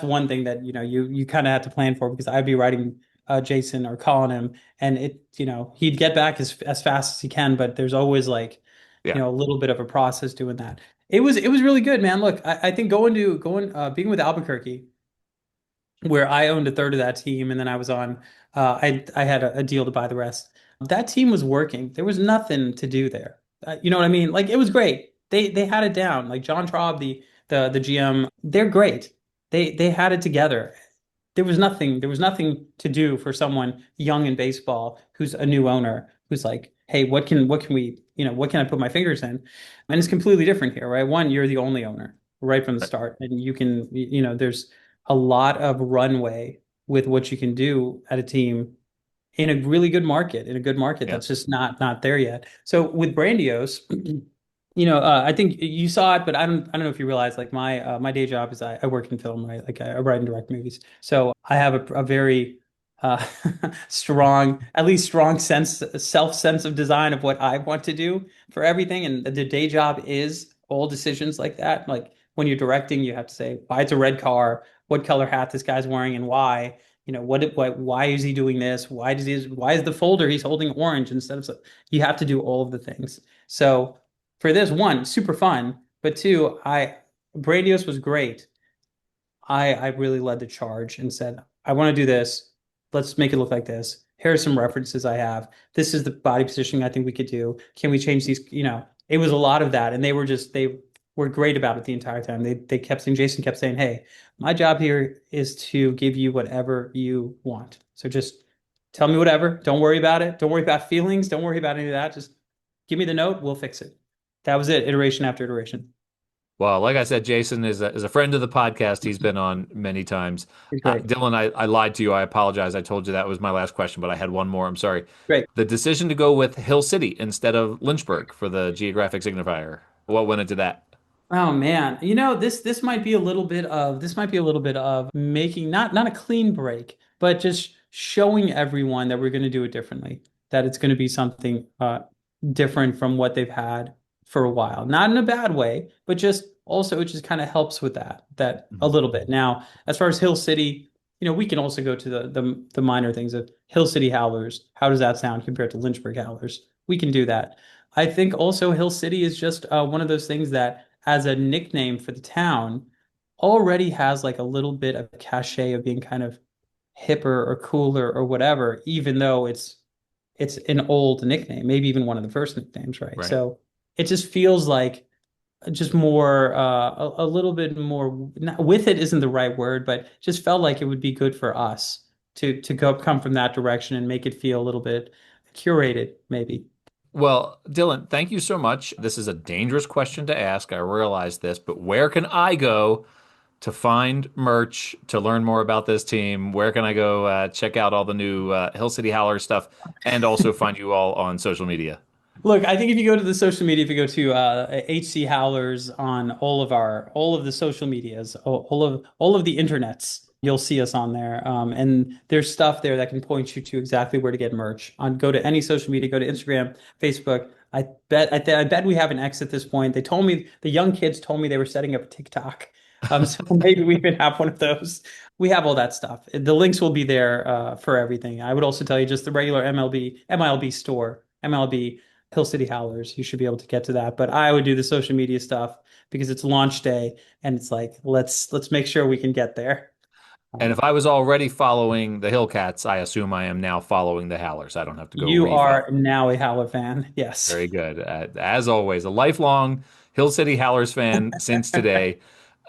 one thing that you kind of have to plan for, because I'd be writing Jason or calling him, and he'd get back as fast as he can, but there's always like yeah, a little bit of a process doing that. It was really good, man. Look, I think being with Albuquerque, where I owned a third of that team, and then I was on. I had a deal to buy the rest. That team was working. There was nothing to do there. You know what I mean? Like, it was great. They had it down. Like John Traub, the GM, they're great. They had it together. There was nothing to do for someone young in baseball who's a new owner, who's like, hey, what can we, what can I put my fingers in? And it's completely different here, right? One, you're the only owner right from the start, and you can, there's a lot of runway with what you can do at a team in a really good market, yeah. that's just not there yet. So with Brandios, I think you saw it, but I don't know if you realize, like, my day job is I work in film, right? Like, I write and direct movies. So I have a very uh, at least strong sense of design of what I want to do for everything. And the day job is all decisions like that. Like, when you're directing, you have to say why it's a red car, what color hat this guy's wearing, and why. Why is he doing this? Why is the folder he's holding orange instead of, you have to do all of the things. So for this, one, super fun, but two, Brandios was great. I really led the charge and said, I want to do this. Let's make it look like this. Here are some references I have. This is the body positioning I think we could do. Can we change these? It was a lot of that. And they were great about it the entire time. They kept saying, Jason kept saying, hey, my job here is to give you whatever you want. So just tell me whatever. Don't worry about it. Don't worry about feelings. Don't worry about any of that. Just give me the note. We'll fix it. That was it, iteration after iteration. Well, like I said, Jason is a friend of the podcast. He's been on many times. It's great. Dylan, I lied to you. I apologize. I told you that was my last question, but I had one more. I'm sorry. Great. The decision to go with Hill City instead of Lynchburg for the geographic signifier. What went into that? Oh man, this might be a little bit of making not a clean break, but just showing everyone that we're going to do it differently, that it's going to be something different from what they've had for a while. Not in a bad way, but just also it just kind of helps with that a little bit. Now, as far as Hill City, we can also go to the minor things of Hill City Howlers. How does that sound compared to Lynchburg Howlers? We can do that. I think also Hill City is just one of those things that, as a nickname for the town, already has like a little bit of cachet of being kind of hipper or cooler or whatever, even though it's an old nickname, maybe even one of the first nicknames, right? Right. So it just feels like just more a little bit more with it isn't the right word, but just felt like it would be good for us to come from that direction and make it feel a little bit curated, maybe. Well, Dylan, thank you so much. This is a dangerous question to ask. I realize this, but where can I go to find merch, to learn more about this team? Where can I go check out all the new Hill City Howler stuff and also find you all on social media? Look, I think if you go to the social media, if you go to HC Howlers on all of the social medias, all of the internets, you'll see us on there. And there's stuff there that can point you to exactly where to get merch. Go to any social media, go to Instagram, Facebook. I bet we have an X at this point. The young kids told me they were setting up a TikTok. So maybe we even have one of those. We have all that stuff. The links will be there for everything. I would also tell you just the regular MLB store, MLB Hill City Howlers. You should be able to get to that. But I would do the social media stuff because it's launch day and it's like let's make sure we can get there. And if I was already following the Hillcats, I assume I am now following the Howlers. I don't have to go You refollow. are now a Howler fan. Yes. Very good. As always, a lifelong Hill City Howlers fan since today.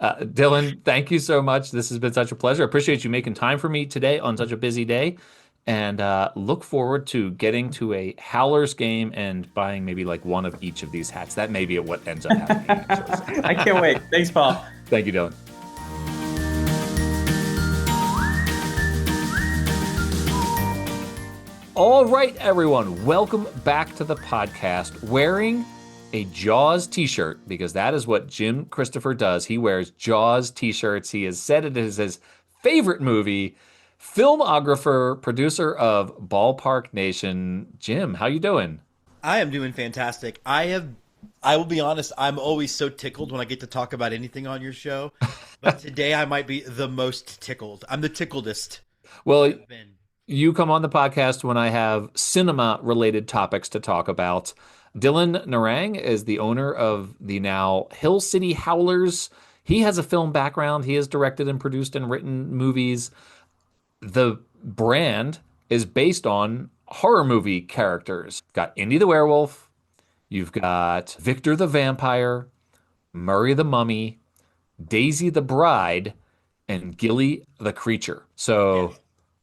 Dylan, thank you so much. This has been such a pleasure. I appreciate you making time for me today on such a busy day. And look forward to getting to a Howlers game and buying maybe like one of each of these hats. That may be what ends up happening. I can't wait. Thanks, Paul. Thank you, Dylan. All right, everyone, welcome back to the podcast. Wearing a Jaws t-shirt, because that is what Jim Christopher does. He wears Jaws t-shirts. He has said it is his favorite movie. Filmographer, producer of Ballpark Nation. Jim, how you doing? I am doing fantastic. I will be honest, I'm always so tickled when I get to talk about anything on your show. But today I might be the most tickled. I'm the tickledest. Well, you come on the podcast when I have cinema-related topics to talk about. Dylan Narang is the owner of the now Hill City Howlers. He has a film background. He has directed and produced and written movies. The brand is based on horror movie characters. You've got Indy the Werewolf. You've got Victor the Vampire, Murray the Mummy, Daisy the Bride, and Gilly the Creature. So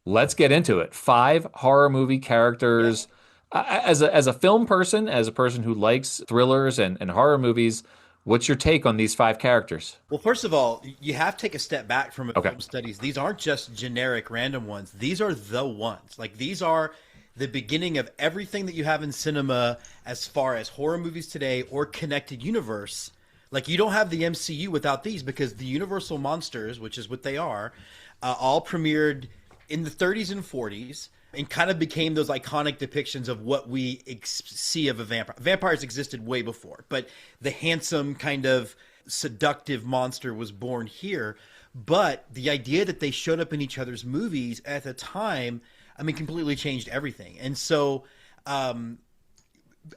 let's get into it. 5 horror movie characters. As a film person, as a person who likes thrillers and horror movies, what's your take on these 5 characters? Well, first of all, you have to take a step back from Okay. film studies. These aren't just generic random ones. These are the ones. Like, these are the beginning of everything that you have in cinema as far as horror movies today or connected universe. Like, you don't have the MCU without these, because the Universal monsters, which is what they are, all premiered in the 30s and 40s and kind of became those iconic depictions of what we see of a vampire. Vampires existed way before, but the handsome kind of seductive monster was born here. But the idea that they showed up in each other's movies at the time, I mean, completely changed everything. And so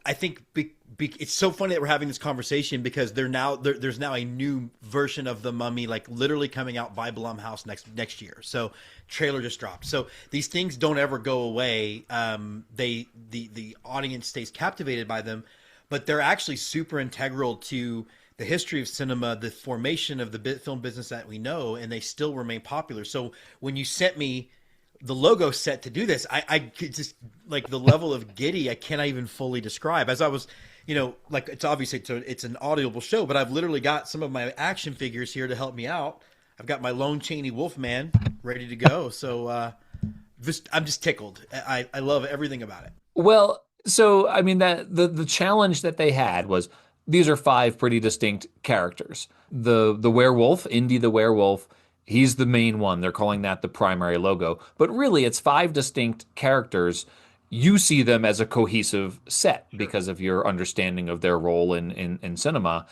I think it's so funny that we're having this conversation, because there's now a new version of The Mummy, like literally coming out by Blumhouse next year. So trailer just dropped. So these things don't ever go away. The audience stays captivated by them, but they're actually super integral to the history of cinema, the formation of the film business that we know, and they still remain popular. So when you sent me the logo set to do this, I could just, like, the level of giddy I cannot even fully describe. As I was like it's obviously it's an audible show, but I've literally got some of my action figures here to help me out. I've got my Lone Chaney Wolfman ready to go. So I'm just tickled. I love everything about it. Well, so I mean that the challenge that they had was these are five pretty distinct characters. The werewolf, Indy the werewolf, he's the main one. They're calling that the primary logo. But really it's five distinct characters. You see them as a cohesive set because of your understanding of their role in cinema.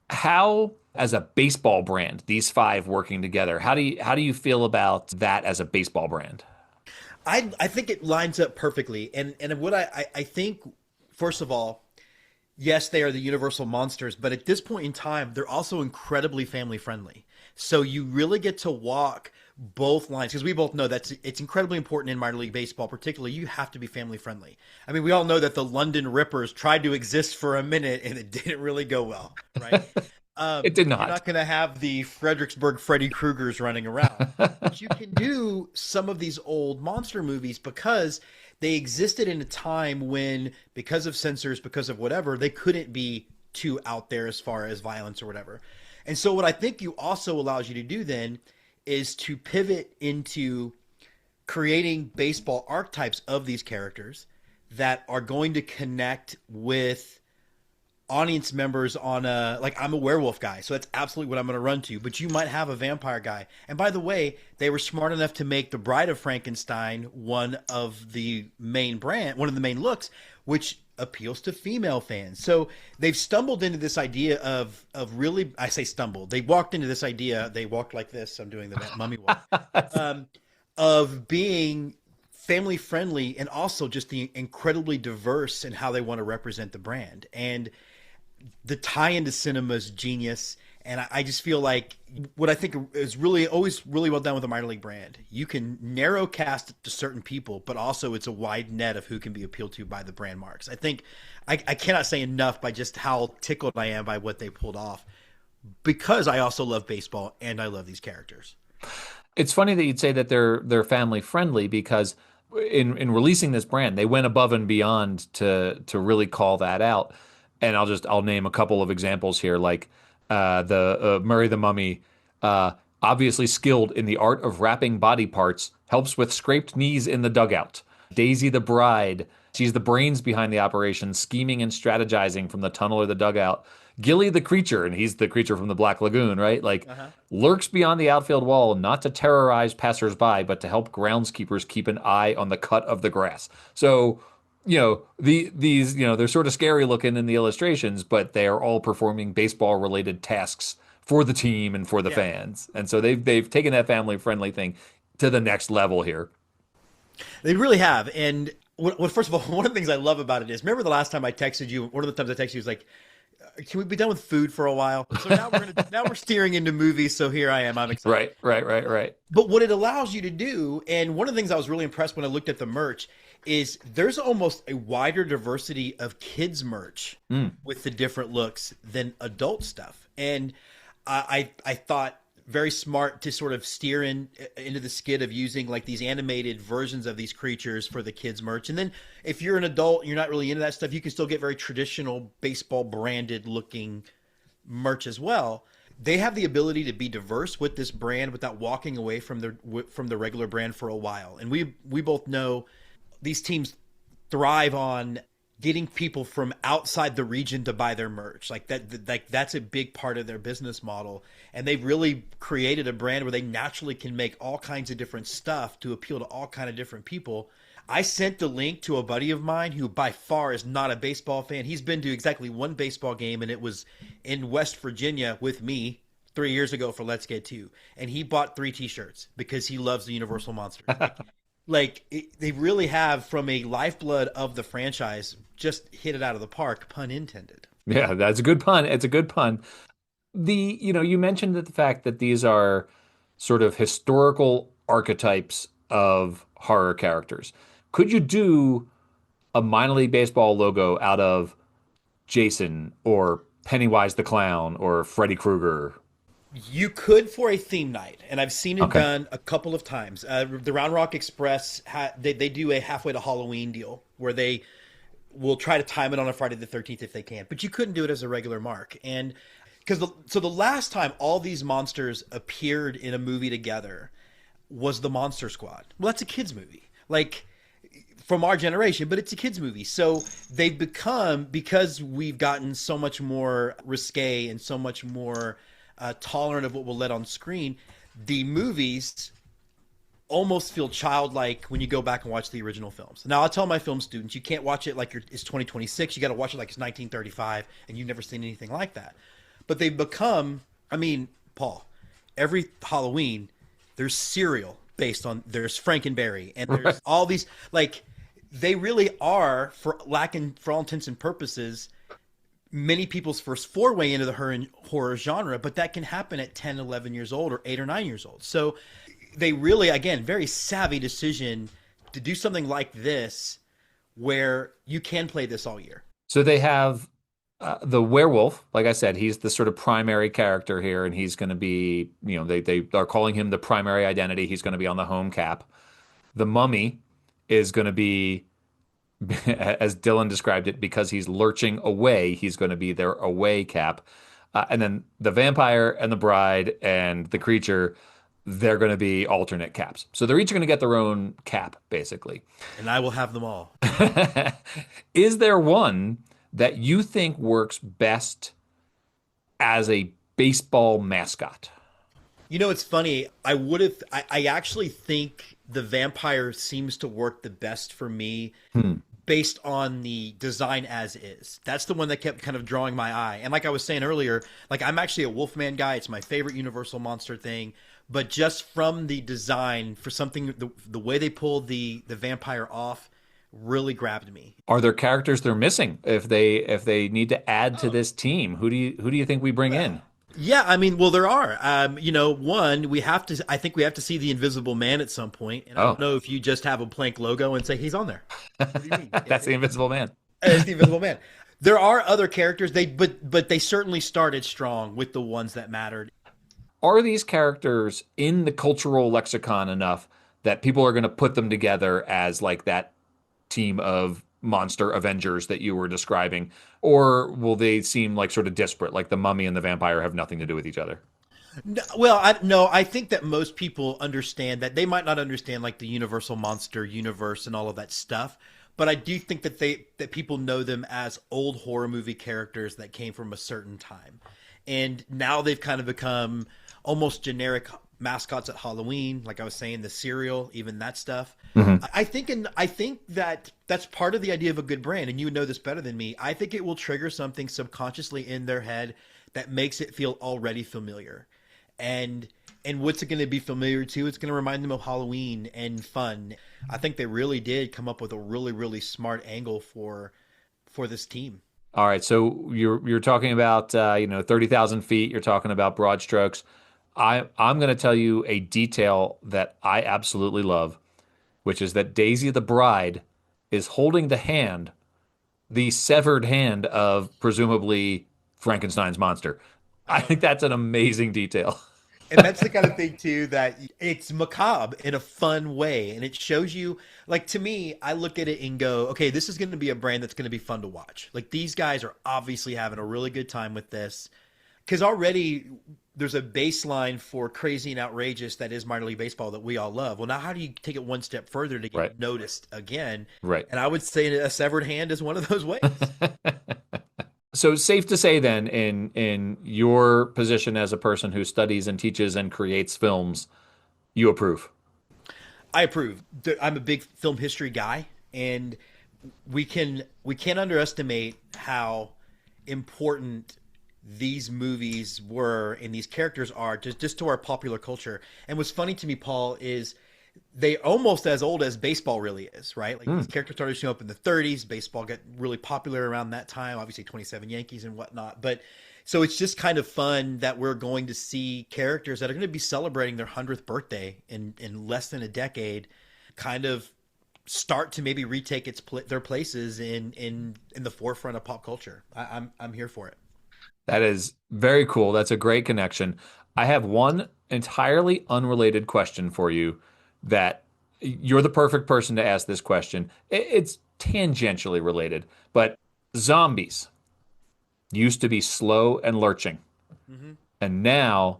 How, as a baseball brand, these five working together, how do you feel about that as a baseball brand? I think it lines up perfectly. And what I think, first of all, yes, they are the universal monsters, but at this point in time, they're also incredibly family friendly. So you really get to walk both lines, because we both know it's incredibly important in minor league baseball, particularly you have to be family friendly. I mean, we all know that the London Rippers tried to exist for a minute and it didn't really go well, right? It did not. You're not going to have the Fredericksburg Freddy Kruegers running around. But you can do some of these old monster movies because they existed in a time when, because of censors, because of whatever, they couldn't be too out there as far as violence or whatever. And so what I think you also allows you to do then is to pivot into creating baseball archetypes of these characters that are going to connect with audience members on like I'm a werewolf guy, so that's absolutely what I'm going to run to. But you might have a vampire guy. And by the way, they were smart enough to make the Bride of Frankenstein one of the main looks, which appeals to female fans. So they've stumbled into this idea of really, I say stumbled. They walked into this idea. They walked like this. I'm doing the mummy walk. Of being family friendly and also just the incredibly diverse in how they want to represent the brand. And the tie into cinema is genius. And I just feel like what I think is really always really well done with a minor league brand. You can narrow cast it to certain people, but also it's a wide net of who can be appealed to by the brand marks. I think I cannot say enough by just how tickled I am by what they pulled off, because I also love baseball and I love these characters. It's funny that you'd say that they're family friendly because in releasing this brand, they went above and beyond to really call that out. And I'll name a couple of examples here, like the Murray the Mummy, obviously skilled in the art of wrapping body parts, helps with scraped knees in the dugout. Daisy the Bride, she's the brains behind the operation, scheming and strategizing from the tunnel or the dugout. Gilly the Creature, and he's the creature from the Black Lagoon, right? Like, lurks beyond the outfield wall, not to terrorize passersby, but to help groundskeepers keep an eye on the cut of the grass. So, these, they're sort of scary looking in the illustrations, but they are all performing baseball related tasks for the team and for the fans. And so they've taken that family friendly thing to the next level here. They really have. And first of all, one of the things I love about it is, remember the last time I texted you, one of the times I texted you was like, can we be done with food for a while? So now we're steering into movies. So here I am. I'm excited. Right. But what it allows you to do, and one of the things I was really impressed when I looked at the merch, is there's almost a wider diversity of kids merch with the different looks than adult stuff. And I thought very smart to sort of steer into the skid of using like these animated versions of these creatures for the kids merch. And then if you're an adult and you're not really into that stuff, you can still get very traditional baseball branded looking merch as well. They have the ability to be diverse with this brand without walking away from the regular brand for a while. And we both know these teams thrive on getting people from outside the region to buy their merch. Like that's a big part of their business model. And they've really created a brand where they naturally can make all kinds of different stuff to appeal to all kind of different people. I sent the link to a buddy of mine who by far is not a baseball fan. He's been to exactly one baseball game, and it was in West Virginia with me 3 years ago for Let's Get Two. And he bought 3 t-shirts because he loves the Universal Monsters. They really have, from a lifeblood of the franchise, just hit it out of the park, pun intended. Yeah, that's a good pun. It's a good pun. You mentioned the fact that these are sort of historical archetypes of horror characters. Could you do a minor league baseball logo out of Jason or Pennywise the Clown or Freddy Krueger? You could for a theme night, and I've seen it done a couple of times. The Round Rock Express, they do a halfway to Halloween deal where they will try to time it on a Friday the 13th if they can, but you couldn't do it as a regular mark. And because the last time all these monsters appeared in a movie together was the Monster Squad. Well, that's a kids movie, like from our generation, but it's a kids movie. So they've become, because we've gotten so much more risque and so much more tolerant of what we'll let on screen, the movies almost feel childlike when you go back and watch the original films. Now, I'll tell my film students, you can't watch it like it's 2026. You got to watch it like it's 1935, and you've never seen anything like that. But they've become, I mean, Paul, every Halloween, there's cereal based on, there's Frankenberry, and there's all these, like, they really are, for all intents and purposes, many people's first foray into the horror genre, but that can happen at 10, 11 years old or 8 or 9 years old. So they really, again, very savvy decision to do something like this where you can play this all year. So they have the werewolf, like I said, he's the sort of primary character here, and he's going to be, they are calling him the primary identity. He's going to be on the home cap. The mummy is going to be, as Dylan described it, because he's lurching away, he's going to be their away cap. And then the vampire and the bride and the creature, they're going to be alternate caps. So they're each going to get their own cap, basically. And I will have them all. Is there one that you think works best as a baseball mascot? You know, it's funny. I actually think the vampire seems to work the best for me based on the design as is. That's the one that kept kind of drawing my eye. And like I was saying earlier, like I'm actually a Wolfman guy. It's my favorite Universal monster thing. But just from the design, for something, the way they pulled the vampire off really grabbed me. Are there characters they're missing if they need to add to this team? Who do you think we bring in? Yeah, I mean, well, there are. One, I think we have to see the Invisible Man at some point. And I don't know if you just have a Plank logo and say he's on there. What do you mean? That's the Invisible Man. It's the Invisible Man. There are other characters, but they certainly started strong with the ones that mattered. Are these characters in the cultural lexicon enough that people are going to put them together as like that team of monster Avengers that you were describing? Or will they seem like sort of disparate, like the mummy and the vampire have nothing to do with each other? No, well, I think that most people understand that. They might not understand like the Universal Monster universe and all of that stuff, but I do think that people know them as old horror movie characters that came from a certain time. And now they've kind of become almost generic mascots at Halloween, like I was saying, the cereal, even that stuff. Mm-hmm. I think that that's part of the idea of a good brand, and you would know this better than me. I think it will trigger something subconsciously in their head that makes it feel already familiar. And what's it going to be familiar to? It's going to remind them of Halloween and fun. I think they really did come up with a really, really smart angle for this team. All right, so you're talking about 30,000 feet. You're talking about broad strokes. I'm going to tell you a detail that I absolutely love, which is that Daisy the bride is holding the severed hand of presumably Frankenstein's monster. I think that's an amazing detail. And that's the kind of thing too, that it's macabre in a fun way. And it shows you, like, to me, I look at it and go, okay, this is going to be a brand that's going to be fun to watch. Like, these guys are obviously having a really good time with this, because already there's a baseline for crazy and outrageous that is minor league baseball that we all love. Well, now how do you take it one step further to get noticed again? Right. And I would say a severed hand is one of those ways. So safe to say then, in your position as a person who studies and teaches and creates films, you approve? I approve. I'm a big film history guy, and we can't underestimate how important these movies were and these characters are just to our popular culture. And what's funny to me, Paul, is they almost as old as baseball really is, right? Like these characters started showing up in the 30s. Baseball got really popular around that time, obviously 27 Yankees and whatnot. But so it's just kind of fun that we're going to see characters that are going to be celebrating their 100th birthday in less than a decade kind of start to maybe retake their places in the forefront of pop culture. I'm here for it. That is very cool. That's a great connection. I have one entirely unrelated question for you that you're the perfect person to ask this question. It's tangentially related, but zombies used to be slow and lurching. And now,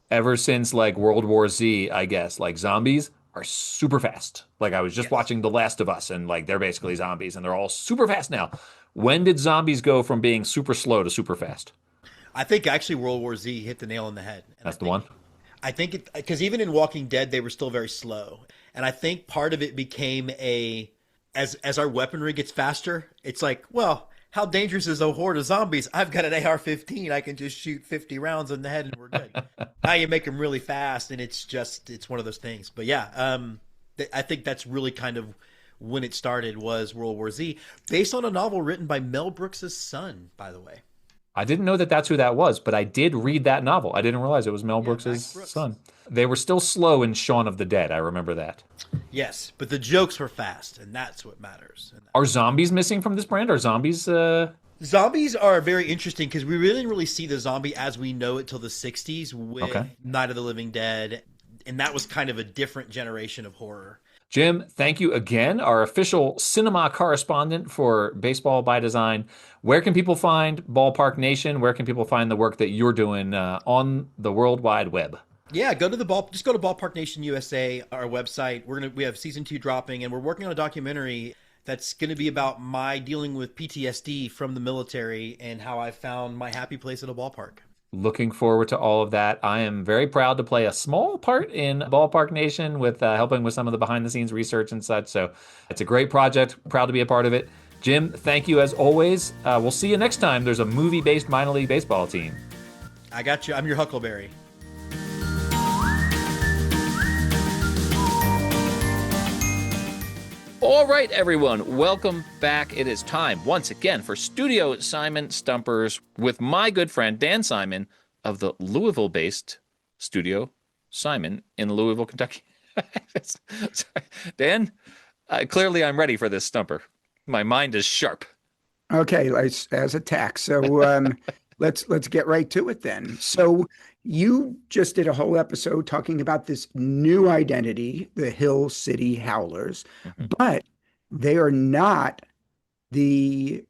ever since like World War Z, I guess, like zombies are super fast. Like I was just watching The Last of Us and like they're basically zombies and they're all super fast now. When did zombies go from being super slow to super fast? I think actually World War Z hit the nail on the head. And That's the one. I think it because even in Walking Dead they were still very slow, and I think part of it became as our weaponry gets faster, it's like, well, how dangerous is a horde of zombies? I've got an AR-15. I can just shoot 50 rounds in the head and we're good. Now you make them really fast, and it's one of those things. But yeah, I think that's really kind of when it started was World War Z, based on a novel written by Mel Brooks' son, by the way. I didn't know that that's who that was, but I did read that novel. I didn't realize it was Mel Brooks' son. They were still slow in Shaun of the Dead. I remember that. Yes, but the jokes were fast, and that's what matters. Are zombies missing from this brand? Are zombies... Zombies are very interesting because we really didn't really see the zombie as we know it till the 60s with Night of the Living Dead, and that was kind of a different generation of horror. Jim, thank you again, our official cinema correspondent for Baseball by Design. Where can people find Ballpark Nation? Where can people find the work that you're doing on the World Wide Web? Yeah, just go to Ballpark Nation USA, our website. We have season 2 dropping, and we're working on a documentary that's going to be about my dealing with PTSD from the military and how I found my happy place at a ballpark. Looking forward to all of that. I am very proud to play a small part in Ballpark Nation with helping with some of the behind-the-scenes research and such. So it's a great project. Proud to be a part of it. Jim, thank you as always. We'll see you next time. There's a movie-based minor league baseball team. I got you. I'm your Huckleberry. All right, everyone, welcome back. It is time once again for Studio Simon Stumpers with my good friend Dan Simon of the Louisville-based Studio Simon in Louisville, Kentucky. Sorry. Dan, clearly I'm ready for this stumper. My mind is sharp. Okay, as a tax. So let's get right to it then. So you just did a whole episode talking about this new identity, the Hill City Howlers, but they are not the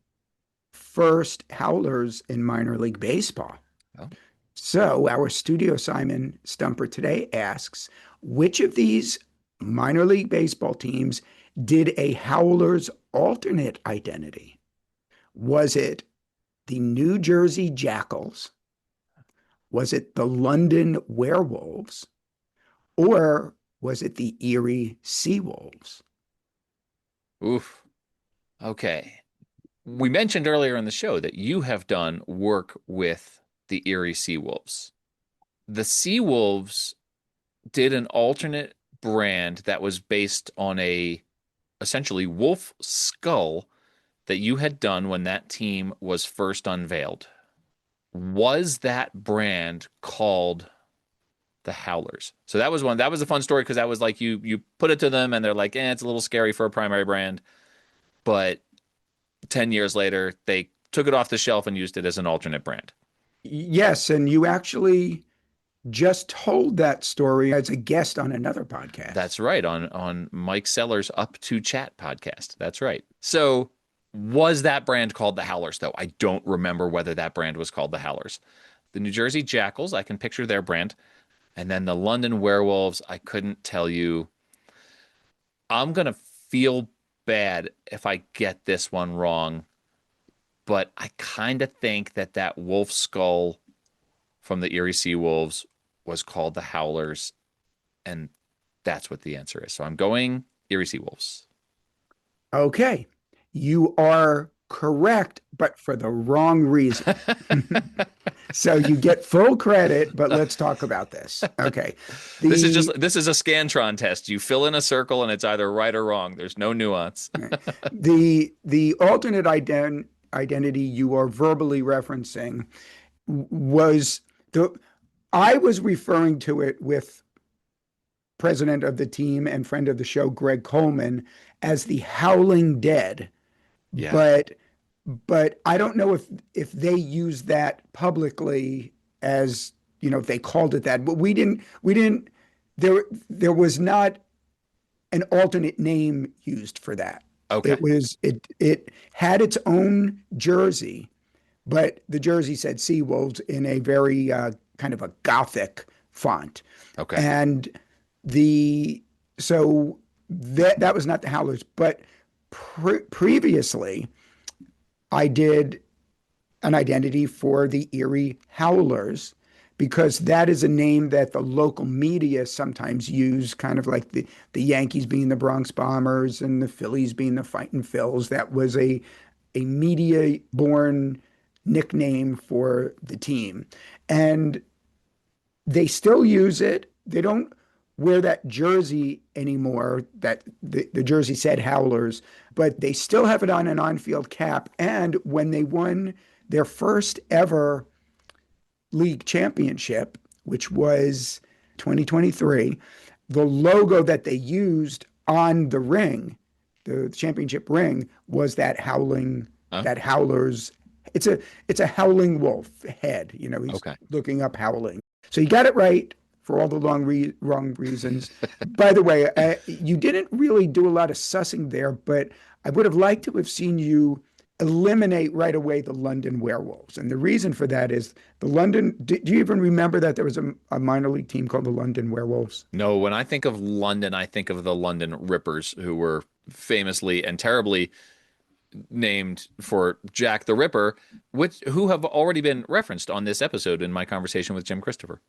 first Howlers in minor league baseball. Oh. So our Studio Simon Stumper today asks, which of these minor league baseball teams did a Howlers alternate identity? Was it the New Jersey Jackals? Was it the London Werewolves? Or was it the Erie Seawolves? Oof. Okay. We mentioned earlier in the show that you have done work with the Erie Seawolves. The Seawolves did an alternate brand that was based on a essentially wolf skull that you had done when that team was first unveiled. Was that brand called the Howlers? So that was a fun story because that was like you put it to them and they're like, it's a little scary for a primary brand. But 10 years later, they took it off the shelf and used it as an alternate brand. Yes, and you actually just told that story as a guest on another podcast. That's right, on Mike Sellers' Up to Chat podcast. That's right. So was that brand called the Howlers, though? I don't remember whether that brand was called the Howlers. The New Jersey Jackals, I can picture their brand. And then the London Werewolves, I couldn't tell you. I'm going to feel bad if I get this one wrong. But I kind of think that wolf skull from the Erie Seawolves was called the Howlers. And that's what the answer is. So I'm going Erie Seawolves. Okay. You are correct, but for the wrong reason. So you get full credit, but let's talk about this. Okay. This is a Scantron test. You fill in a circle and it's either right or wrong. There's no nuance. The alternate identity you are verbally referencing I was referring to it with president of the team and friend of the show, Greg Coleman, as the Howling Dead. Yeah. But I don't know if they used that publicly as, if they called it that, but we didn't, there was not an alternate name used for that. Okay. It had its own jersey, but the jersey said Seawolves in a very kind of a gothic font. Okay. And so that was not the Howlers, but previously I did an identity for the Erie Howlers because that is a name that the local media sometimes use, kind of like the Yankees being the Bronx Bombers and the Phillies being the Fightin' Phils. That was a media-born nickname for the team. And they still use it. They don't wear that jersey anymore, that the jersey said Howlers, but they still have it on an on-field cap. And when they won their first ever league championship, which was 2023, the logo that they used on the ring, the championship ring, was that that Howlers. It's a howling wolf head. He's looking up howling. So you got it right for all the wrong reasons. By the way, you didn't really do a lot of sussing there, but I would have liked to have seen you eliminate right away the London Werewolves. And the reason for that is do you even remember that there was a minor league team called the London Werewolves? No, when I think of London, I think of the London Rippers, who were famously and terribly named for Jack the Ripper, who have already been referenced on this episode in my conversation with Jim Christopher.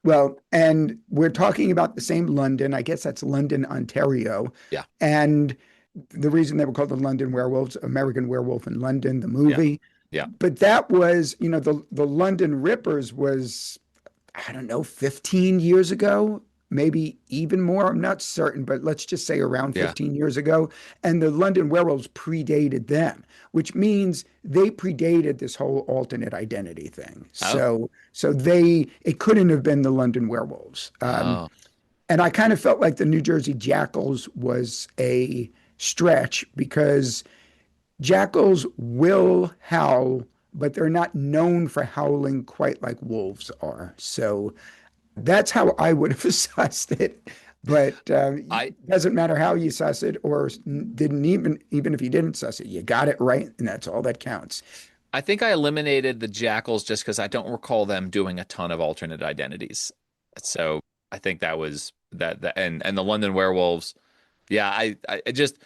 Well, and we're talking about the same London. I guess that's London, Ontario. Yeah. And the reason they were called the London Werewolves, American Werewolf in London, the movie. Yeah. But that was, the London Rippers was, I don't know, 15 years ago, maybe even more. I'm not certain, but let's just say around 15 years ago. And the London Werewolves predated them, which means they predated this whole alternate identity thing. So it couldn't have been the London Werewolves. And I kind of felt like the New Jersey Jackals was a stretch because jackals will howl, but they're not known for howling quite like wolves are. So that's how I would have sussed it. But it doesn't matter how you suss it or didn't even if you didn't suss it, you got it right, and that's all that counts. I think I eliminated the Jackals just because I don't recall them doing a ton of alternate identities. So I think that was that and the London Werewolves. Yeah, I just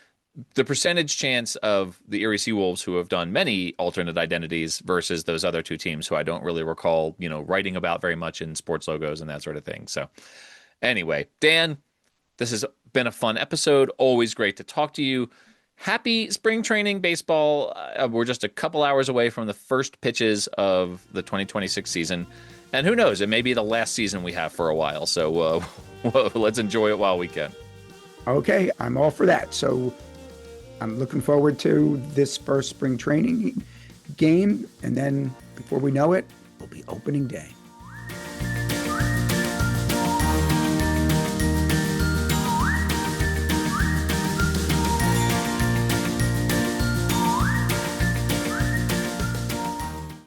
the percentage chance of the Erie Seawolves, who have done many alternate identities, versus those other two teams who I don't really recall, writing about very much in sports logos and that sort of thing. So anyway, Dan, this has been a fun episode. Always great to talk to you. Happy spring training baseball. We're just a couple hours away from the first pitches of the 2026 season. And who knows, it may be the last season we have for a while. So let's enjoy it while we can. Okay, I'm all for that. So I'm looking forward to this first spring training game. And then before we know it, it'll be opening day.